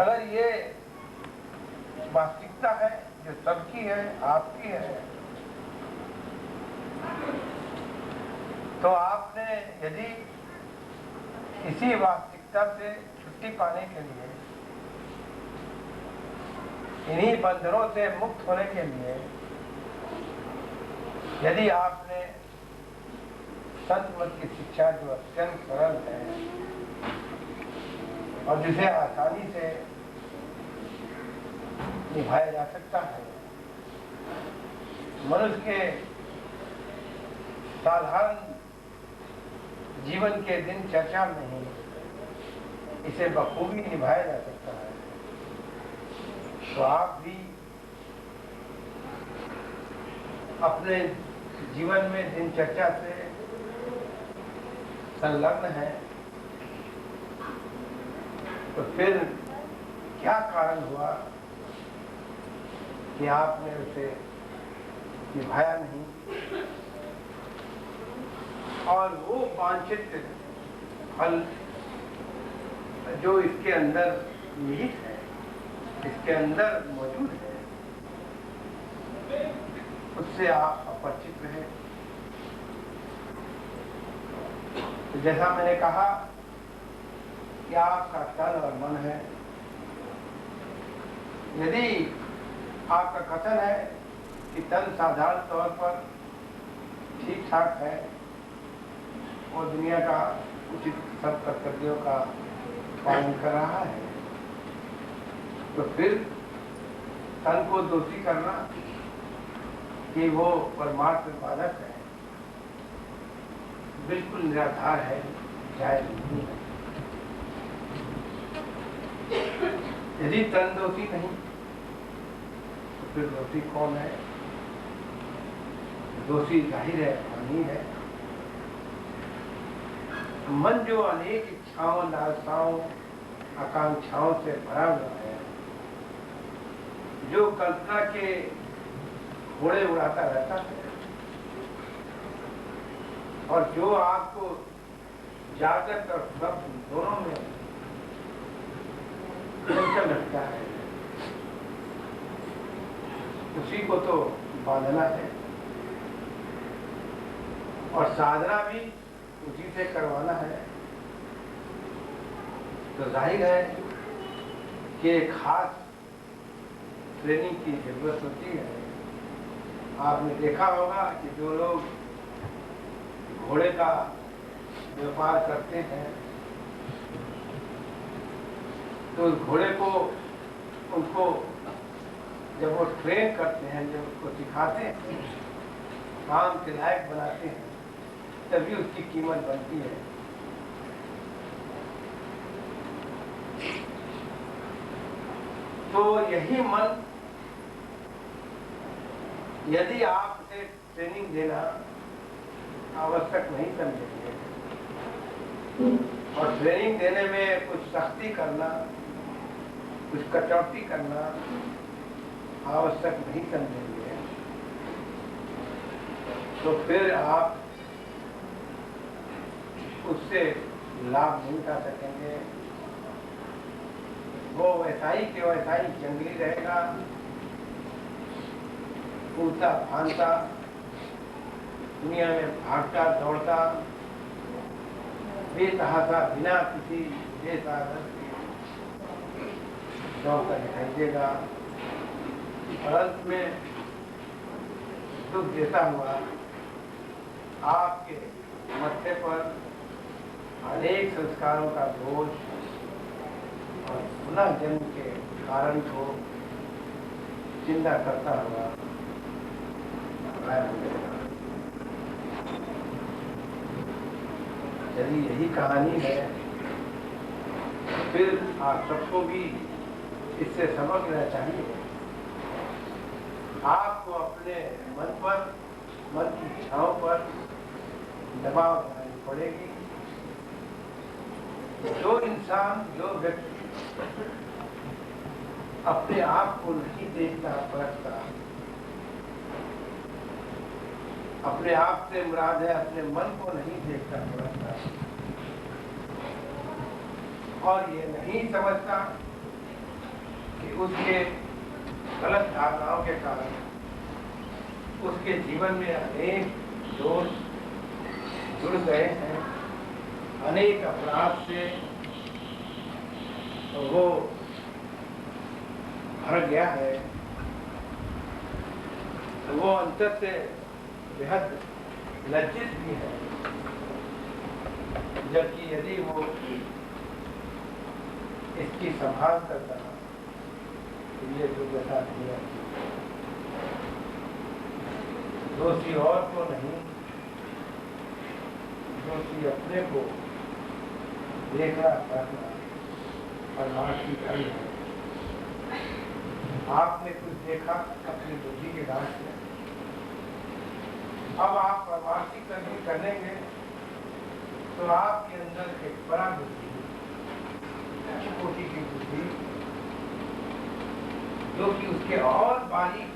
अगर ये वास्तविकता है जो सबकी है, आपकी है, तो आपने यदि इसी वास्तविकता से छुट्टी पाने के लिए, इन्हीं बंधनों से मुक्त होने के लिए, यदि आपने संत मत की शिक्षा जो अत्यंत सरल है और जिसे आसानी से निभाया जा सकता है, मनुष्य के साधारण जीवन के दिनचर्या में ही इसे बखूबी निभाया जा सकता है, तो आप भी अपने जीवन में दिनचर्या से संलग्न है, तो फिर क्या कारण हुआ कि आपने उसे निभाया नहीं और वो वांछित फल जो इसके अंदर निहित है, इसके अंदर मौजूद है, उससे आप अपरिचित रहे। तो जैसा मैंने कहा कि आपका तन और मन है, यदि आपका कथन है कि तन साधारण तौर पर ठीक ठाक है और दुनिया का उचित सब कर्तव्यों का पालन कर रहा है, तो फिर तन को दोषी करना कि वो परमार्थ बाधक है, बिल्कुल निराधार है, जायज नहीं है। यदि तन दोषी नहीं तो फिर दोषी कौन है? दोषी जाहिर है मन ही है। मन जो अनेक इच्छाओं, लालसाओं, आकांक्षाओं से भरा हुआ है, जो कल्पना के घोड़े उड़ाता रहता है और जो आपको जागृत और स्वप्न दोनों में चंचल रखता है, उसी को तो बांधना है और साधना भी उसी से करवाना है। तो जाहिर है कि एक खास ट्रेनिंग की जरूरत होती है। आपने देखा होगा कि जो लोग घोड़े का व्यापार करते हैं, तो उस घोड़े को उनको जब वो ट्रेन करते हैं, जब उसको सिखाते हैं, काम के लायक बनाते हैं, तभी उसकी कीमत बनती है। तो यही मन, यदि आप उसे ट्रेनिंग देना आवश्यक नहीं समझेंगे और ट्रेनिंग देने में कुछ सख्ती करना, कुछ कटौती करना आवश्यक नहीं समझेंगे, तो फिर आप उससे लाभ नहीं उठा सकेंगे। वो वैसा ही के वैसा ही जंगली रहेगा, कूदता फांदता, दुनिया में भागता दौड़ता, बेतहासा बिना किसी बेसाधन दौड़ता दिखाई देगा और अंत में दुख देता हुआ आपके मत्थे पर अनेक संस्कारों का बोझ और पुनः जन्म के कारण को चिंता करता हुआ गायब हो जाएगा। यदि यही कहानी है, फिर आप सबको भी इससे समझ लेना चाहिए। आपको अपने मन पर, मन की इच्छाओं पर दबाव बनानी पड़ेगी। जो इंसान, जो व्यक्ति अपने आप को नहीं देखता परखता, अपने आप से मुराद है अपने मन को नहीं देखता परखता और ये नहीं समझता कि उसके गलत धारणाओं के कारण उसके जीवन में अनेक दोष जुड़ गए हैं, अनेक अपराध से वो भर गया है। वो अंतर से बेहद लज्जित भी है, जबकि यदि वो इसकी संभाल करता तो ये दुर्दशा नहीं आती। दोषी और को नहीं, दोषी अपने को देखना करना परमार्थ की कमी है। आपने कुछ देखा अपनी बुद्धि के दांत में, अब आप परमार्थी कर्म करेंगे तो आपके अंदर एक बड़ा बुद्धि, कोटि की बुद्धि, जो कि उसके और बारीक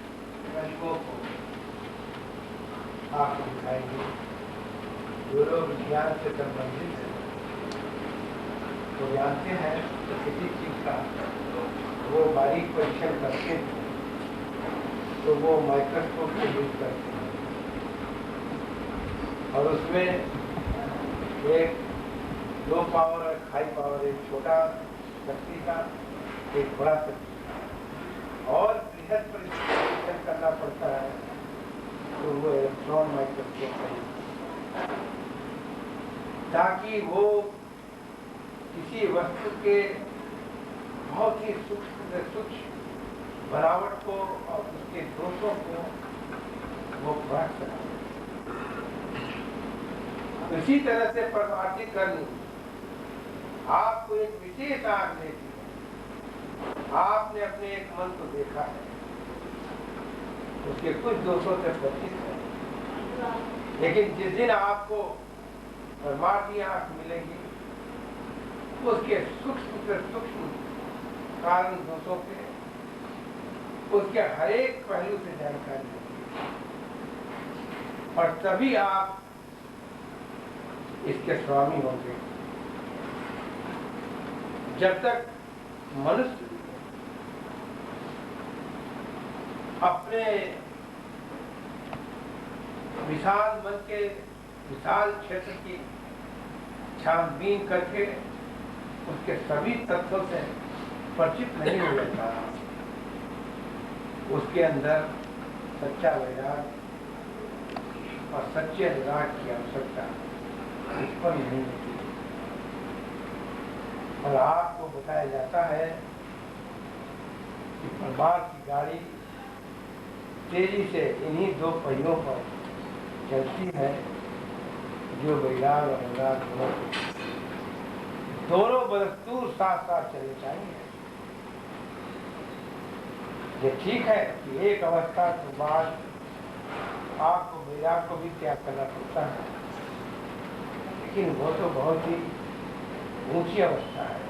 रंगों को आप दिखाएंगे। जो लोग विज्ञान से संबंधित हैं तो जानते हैं तो किसी चीज का वो बारीक परीक्षण करते हैं तो वो माइक्रोस्कोप को यूज करते हैं और उसमें एक लो पावर और हाई पावर, एक छोटा शक्ति का एक बड़ा शक्ति का और बृहद परीक्षण करना पड़ता है तो वो इलेक्ट्रॉन माइक्रोस्कोप का, ताकि वो किसी वस्तु के बहुत ही सूक्ष्म से सूक्ष्म बनावट को और उसके दोषों को वो पढ़ सके। इसी तरह से परमार्थी कर्म आपको एक विशेष आंख देती है। आपने अपने एक मन को देखा है, उसके कुछ दोषों से परिचित है, लेकिन जिस दिन आपको परमार्थी आंख मिलेगी उसके सूक्ष्म से सूक्ष्म कारण दोषों के, उसके हर एक पहलू से जानकारी होगी और तभी आप इसके स्वामी होंगे। जब तक मनुष्य अपने विशाल मन के विशाल क्षेत्र की छानबीन करके उसके सभी तत्वों से परिचित नहीं हो जाता, उसके अंदर सच्चा वैराग और सच्चे अनुराग की आवश्यकता उत्पन्न नहीं होती। और आपको बताया जाता है कि परमार्थ की गाड़ी तेजी से इन्हीं दो पहियों पर चलती है, जो वैराग और अनुराग दोनों बदस्तूर साथ साथ चलने चाहिए। ये ठीक है कि एक अवस्था के बाद आपको वैराग को भी त्याग करना पड़ता है, लेकिन वो तो बहुत ही ऊंची अवस्था है।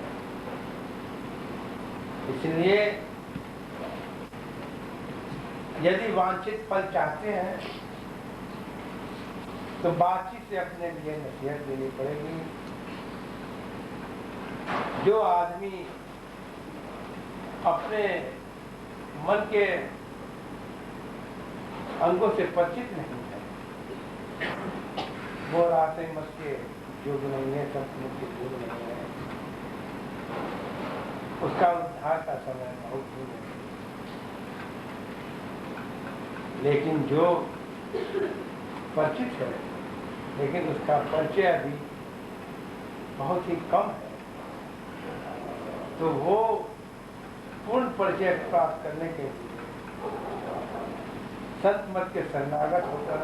इसलिए यदि वांछित फल चाहते हैं तो बातचीत से अपने लिए नसीहत देनी पड़ेगी। जो आदमी अपने मन के अंगों से परिचित नहीं है, वो रास्ते मत के योग नहीं है, संपूर्ण के योग नहीं है, उसका उद्धार का समय बहुत दूर है। लेकिन जो परिचित है लेकिन उसका परिचय अभी बहुत ही कम है, तो वो पूर्ण परिचय प्राप्त करने के लिए संत मत के शरणागत होकर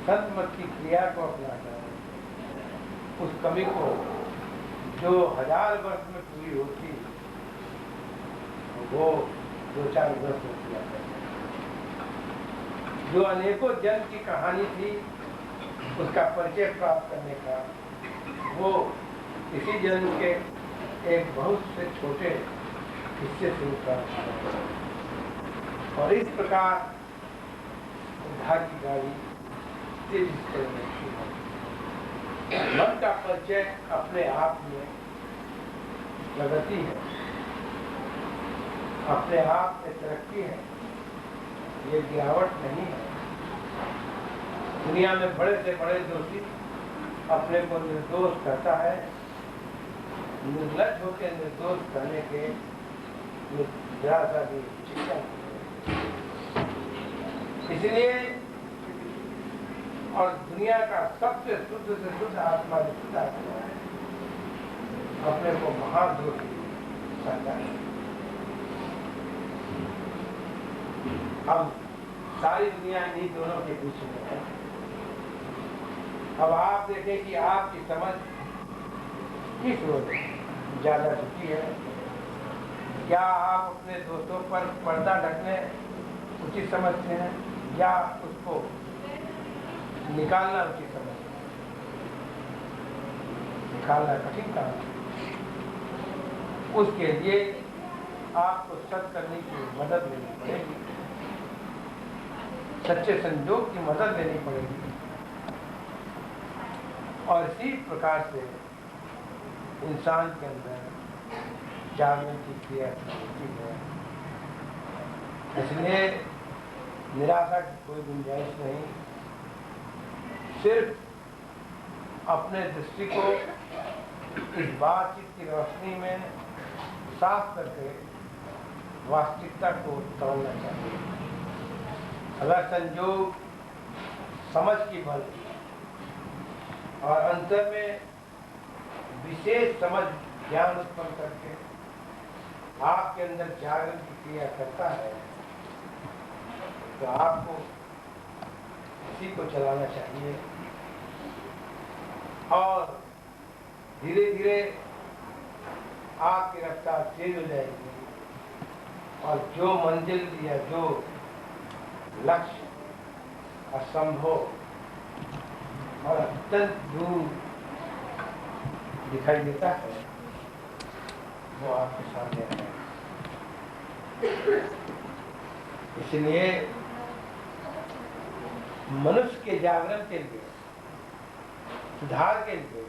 संत मत की क्रिया को अपनाकर उस कमी को जो 1000 वर्ष में पूरी होती वो 2-4 वर्ष में पूरा करते। जो अनेकों जन्म की कहानी थी उसका परिचय प्राप्त करने का वो इसी जन्म के एक बहुत से छोटे हिस्से से प्राप्त किया। और इस प्रकार उद्धार की गाड़ी तेजी से चलने शुरू होती। मन का परिचय अपने आप में प्रगति है। अपने आप में तरक्की है, ये गिरावट नहीं है। दुनिया में बड़े से बड़े दोषी अपने को निर्दोष कहता है, निर्लज होकर निर्दोष कहने के जरा सा भी शिक्षा। इसलिए और दुनिया का सबसे शुद्ध से शुद्ध आत्मा जो शुद्ध आत्मा है, अपने को महादोषी कहता है। अब सारी दुनिया इन्हीं दोनों के बीच में है। अब आप देखें कि आपकी समझ किस ओर ज्यादा झुकी है। क्या आप अपने दोस्तों पर पर्दा ढकने उचित समझते हैं या उसको निकालना उचित समझते हैं? निकालना कठिन काम है। उसके लिए आपको सत्य करने की मदद लेनी पड़ेगी, सच्चे संयोग की मदद लेनी पड़ेगी। और इसी प्रकार से इंसान के अंदर जागरण की क्रिया होती है। इसलिए निराशा की कोई गुंजाइश नहीं। सिर्फ अपने दृष्टि को इस बातचीत की रोशनी में साफ करके वास्तविकता को तोड़ना चाहिए। अगर संयोग समझ की बल और अंतर में विशेष समझ ज्ञान उत्पन्न करके आपके अंदर जागरण की क्रिया करता है, तो आपको इसी को चलाना चाहिए। और धीरे धीरे आपकी रफ्तार तेज हो जाएगी और जो मंजिल या जो लक्ष्य असंभव और अत्यंत दूर दिखाई देता है, वो आपके सामने है। इसलिए मनुष्य के जागरण के लिए, सुधार के लिए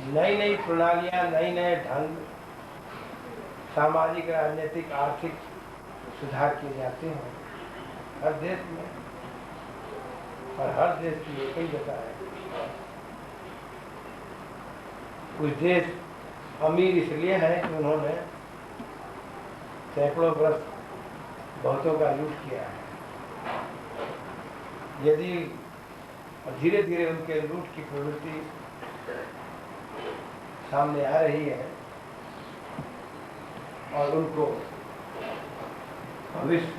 नई नई प्रणालियां, नए नए ढंग, सामाजिक, राजनीतिक, आर्थिक सुधार किए जाते हैं हर देश में। और हर देश की एक ही जगह है। कुछ देश अमीर इसलिए हैं कि उन्होंने सैकड़ों वर्ष बहुतों का लूट किया है। यदि धीरे धीरे उनके लूट की प्रवृत्ति सामने आ रही है और उनको भविष्य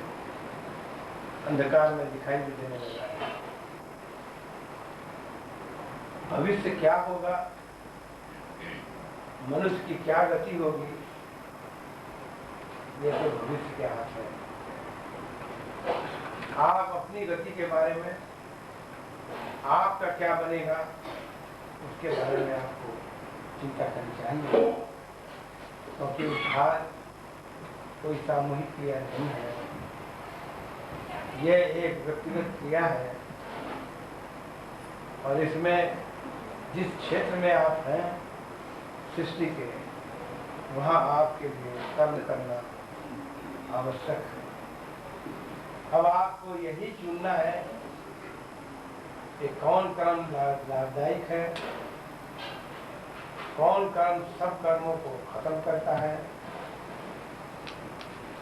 अंधकार में दिखाई भी देने लगा है। भविष्य क्या होगा, मनुष्य की क्या गति होगी, ये तो भविष्य के हाथ है। आप अपनी गति के बारे में, आपका क्या बनेगा, उसके बारे में आपको चिंता करनी चाहिए। क्योंकि उद्धार कोई सामूहिक क्रिया नहीं है, यह एक व्यक्तिगत क्रिया है। और इसमें जिस क्षेत्र में आप हैं सृष्टि के, वहाँ आपके लिए कर्म करना आवश्यक है। अब आपको यही चुनना है कि कौन कर्म लाभदायक है, कौन कर्म सब कर्मों को खत्म करता है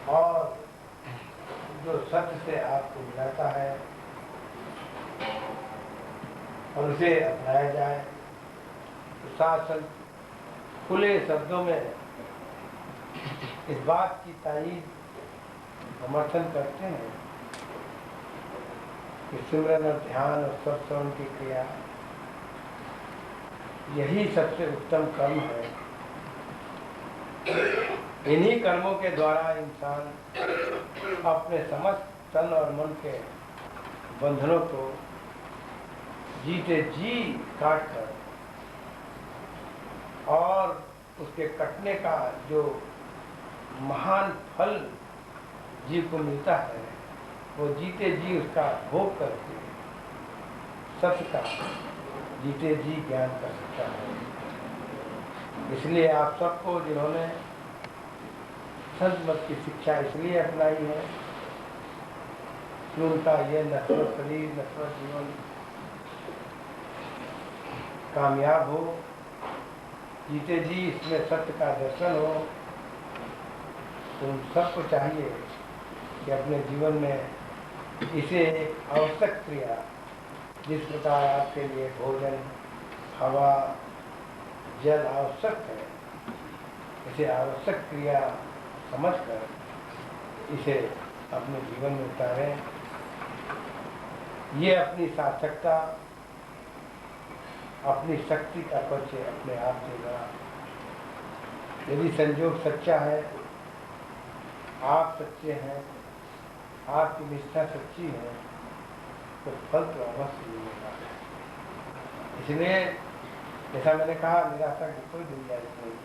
और जो सत्य से आपको मिलाता है और उसे अपनाया जाए। तो शासन खुले शब्दों में इस बात की तारीफ समर्थन करते हैं कि सिमरन और ध्यान और सत्संग की क्रिया यही सबसे उत्तम कर्म है। इन्हीं कर्मों के द्वारा इंसान अपने समस्त तन और मन के बंधनों को जीते जी काट कर और उसके कटने का जो महान फल जीव को मिलता है, वो जीते जी उसका भोग करके सत्य का जीते जी ज्ञान कर सकता है। इसलिए आप सबको, जिन्होंने संत मत की शिक्षा इसलिए अपनाई है कि उनका ये नश्वर शरीर नश्वर जीवन कामयाब हो, जीते जी इसमें सत्य का दर्शन हो। तो उन सबको चाहिए कि अपने जीवन में इसे एक आवश्यक क्रिया, जिस प्रकार आपके लिए भोजन हवा जल आवश्यक है, इसे आवश्यक क्रिया समझकर इसे अपने जीवन में उतारें। ये अपनी सार्थकता अपनी शक्ति का परिचय अपने आप देगा। यदि संयोग सच्चा है, आप सच्चे हैं, आपकी निष्ठा सच्ची है, तो फल तो अवश्य मिलेगा। इसलिए जैसा मैंने कहा, निराशा की कोई गुंजाइश नहीं।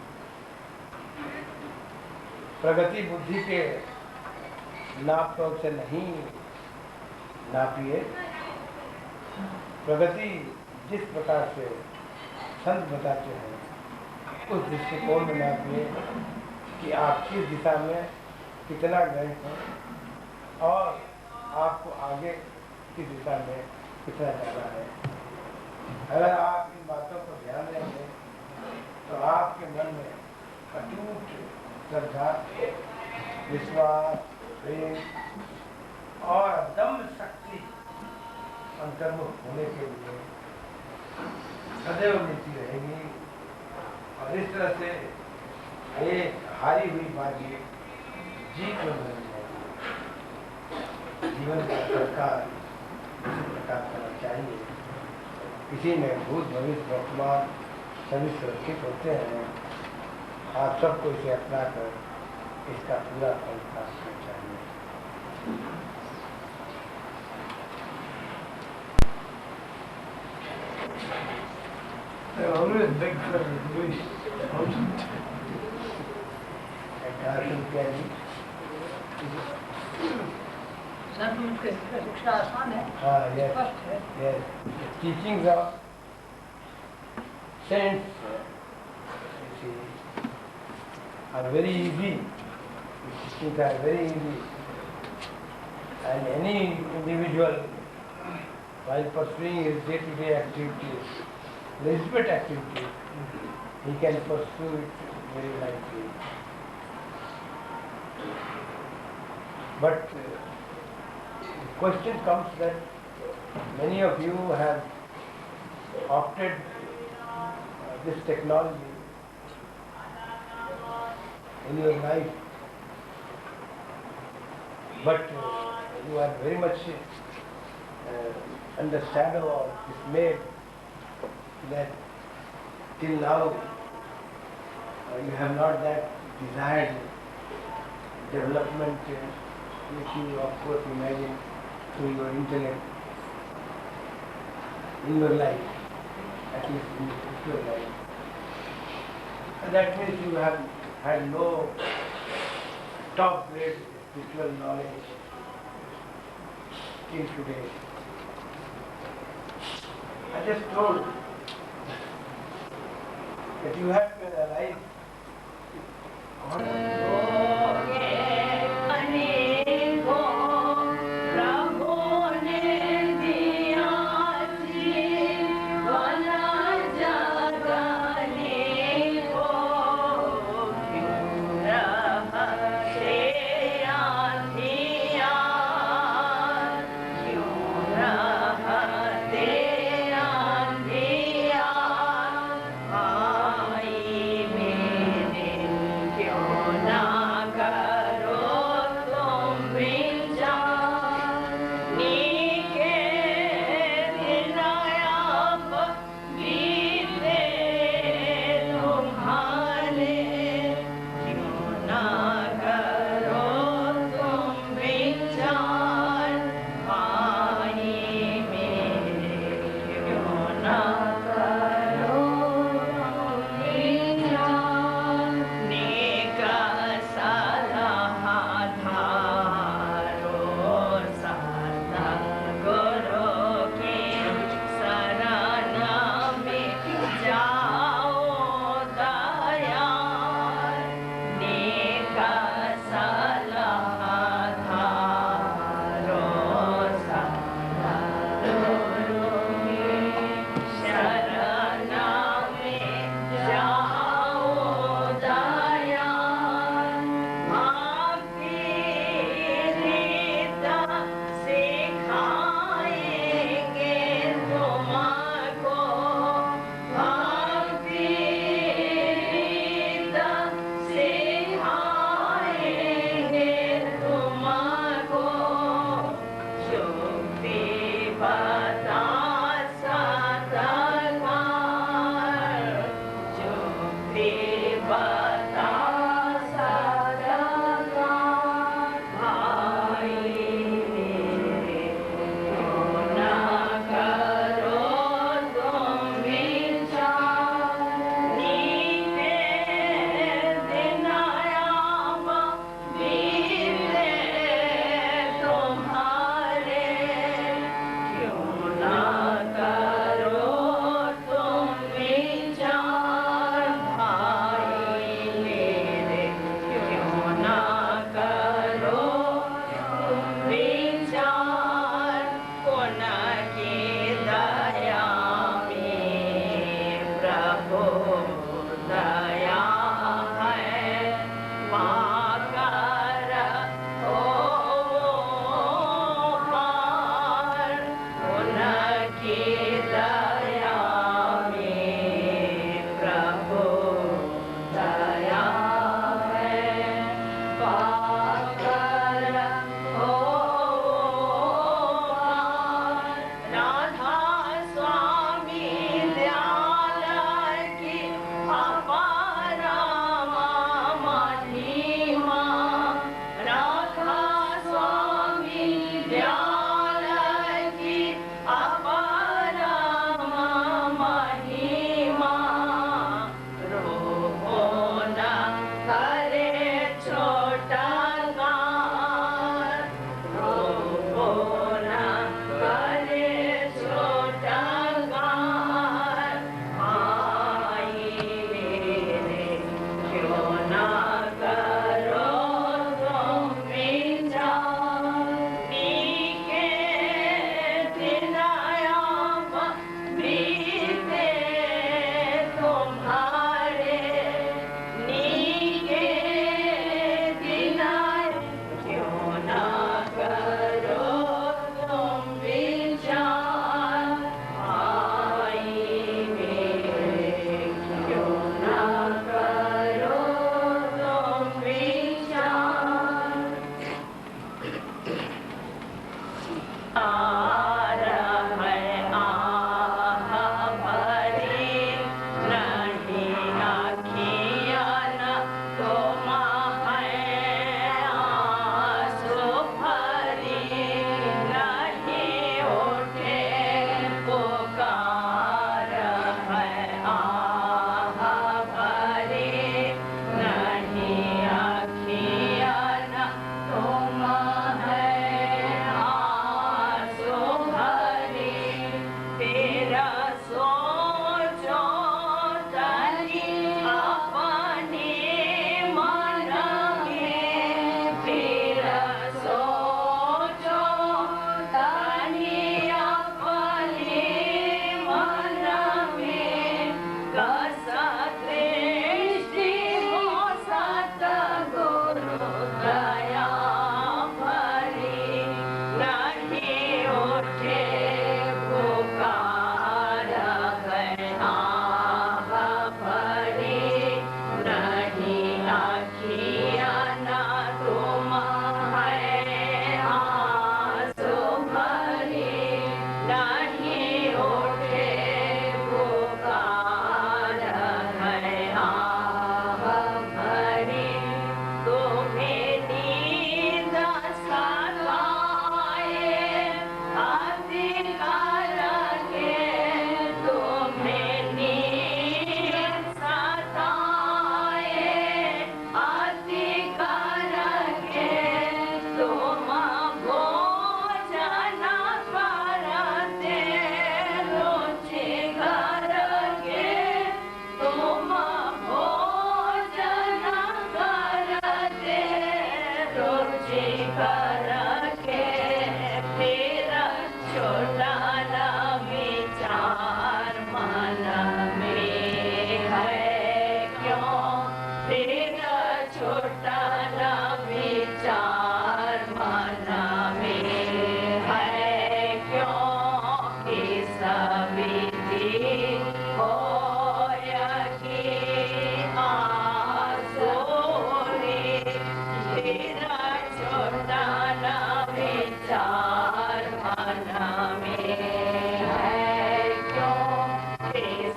प्रगति बुद्धि के नाप तोल से नहीं नापिए। प्रगति जिस प्रकार से संत बताते हैं उस दृष्टिकोण में नापिए कि आप किस दिशा में कितना गए हैं और आपको आगे किस दिशा में कितना जाना है। अगर आप इन बातों पर ध्यान देंगे तो आपके मन में अटूट श्रद्धा, विश्वास, प्रेम और दम शक्ति अंतर्मुख होने के लिए सदैव मिलती रहेगी। और इस तरह से एक हारी हुई बाजी जीत में बदल जाएगी। जीवन का सरकार इसी प्रकार करना चाहिए। इसी में भूत भविष्य वर्तमान सभी सुरक्षित होते हैं। आप सबको इसे अपना कर इसका पूरा फल प्राप्त करना चाहिए। I always beg for English. शिक्षा आसान है। हाँ, yes, स्पष्ट है। yes. Teachings of saints, you see, are very easy. Teachings are very easy, and any individual, while pursuing his day-to-day activities, legitimate activities, he can pursue it very lightly. But the question comes that many of you have opted this technology in your life, but you are very much under shadow or dismayed that till now you have not that desired development which you of course imagine through your intellect in your life, at least in your spiritual life. And that means you have had no top grade spiritual knowledge till today. I just told that you have to analyze आई में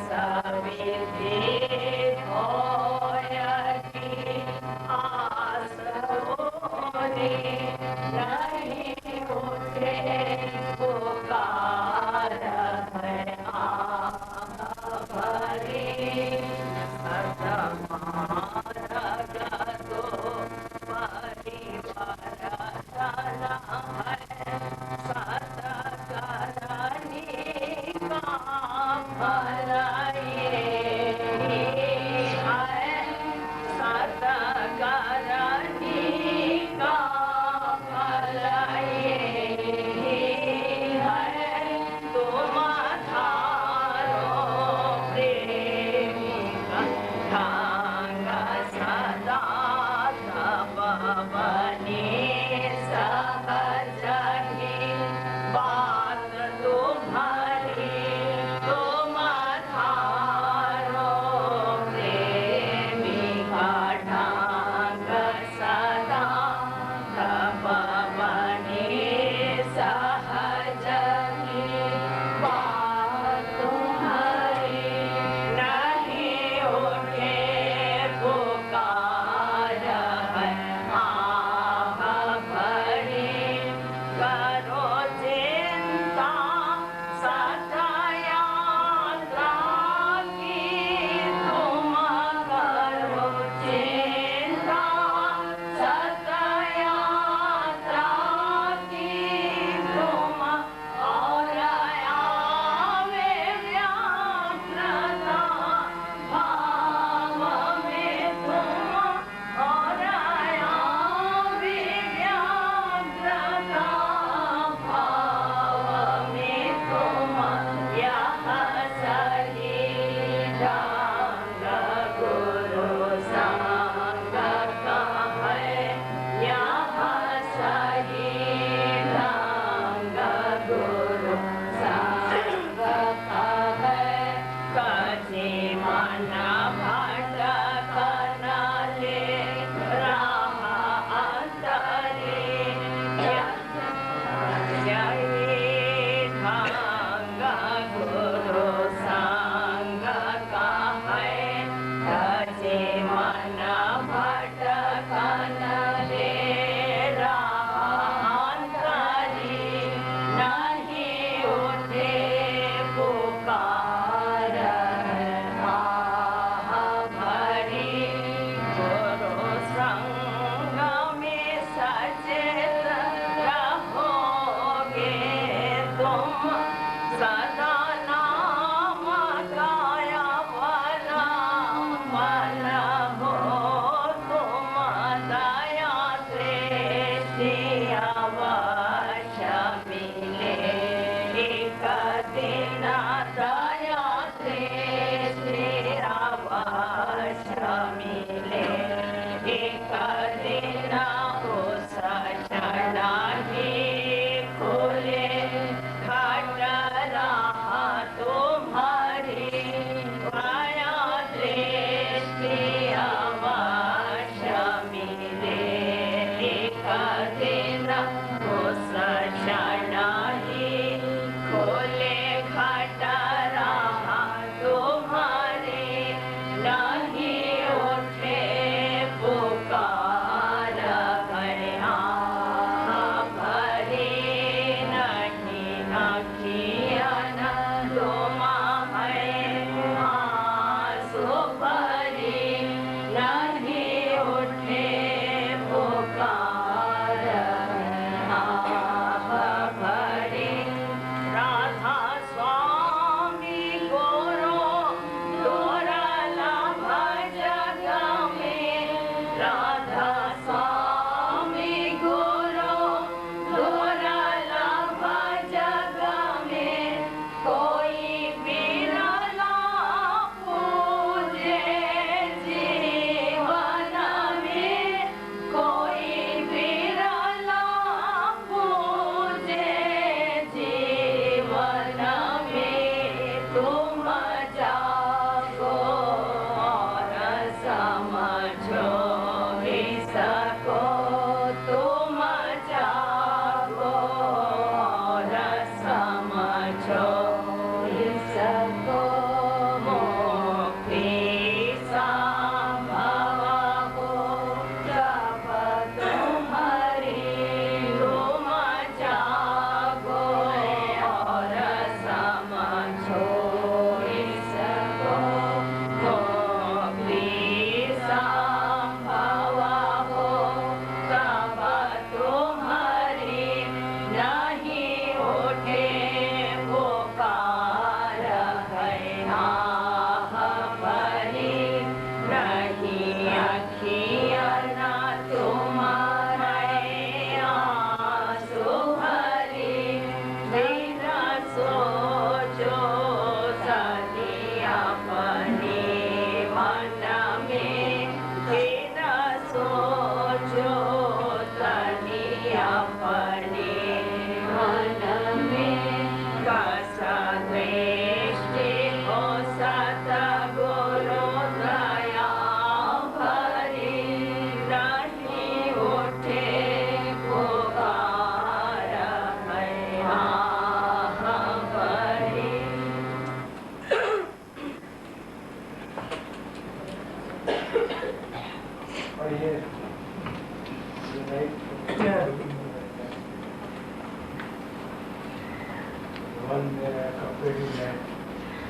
Savithi hoya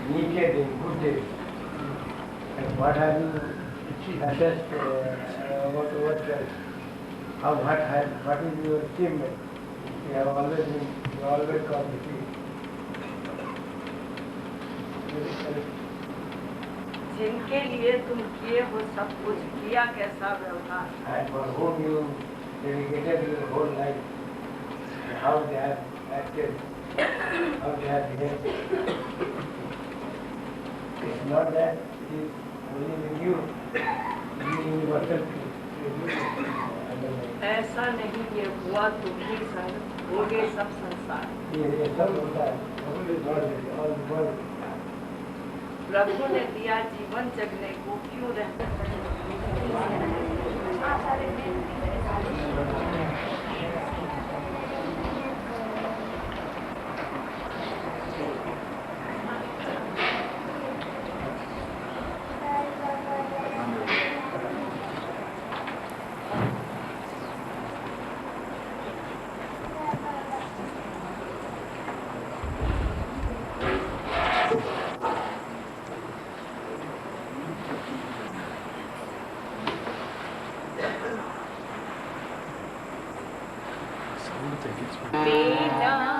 Naked in good days. And what have you assessed, what is your achievement? You have always got the key. जिनके लिए तुम किए हो सब कुछ किया कैसा व्यवहार? And for whom you dedicated your whole life, how they have acted, how they have behaved. It's not that it is only with you, it is universal. ऐसा नहीं, ये हुआ तुम ही संग, होगे सब संसार। ये सब होता है, all the world. प्रभु ने दिया जीवन जगने को, क्यों रहना? Be done.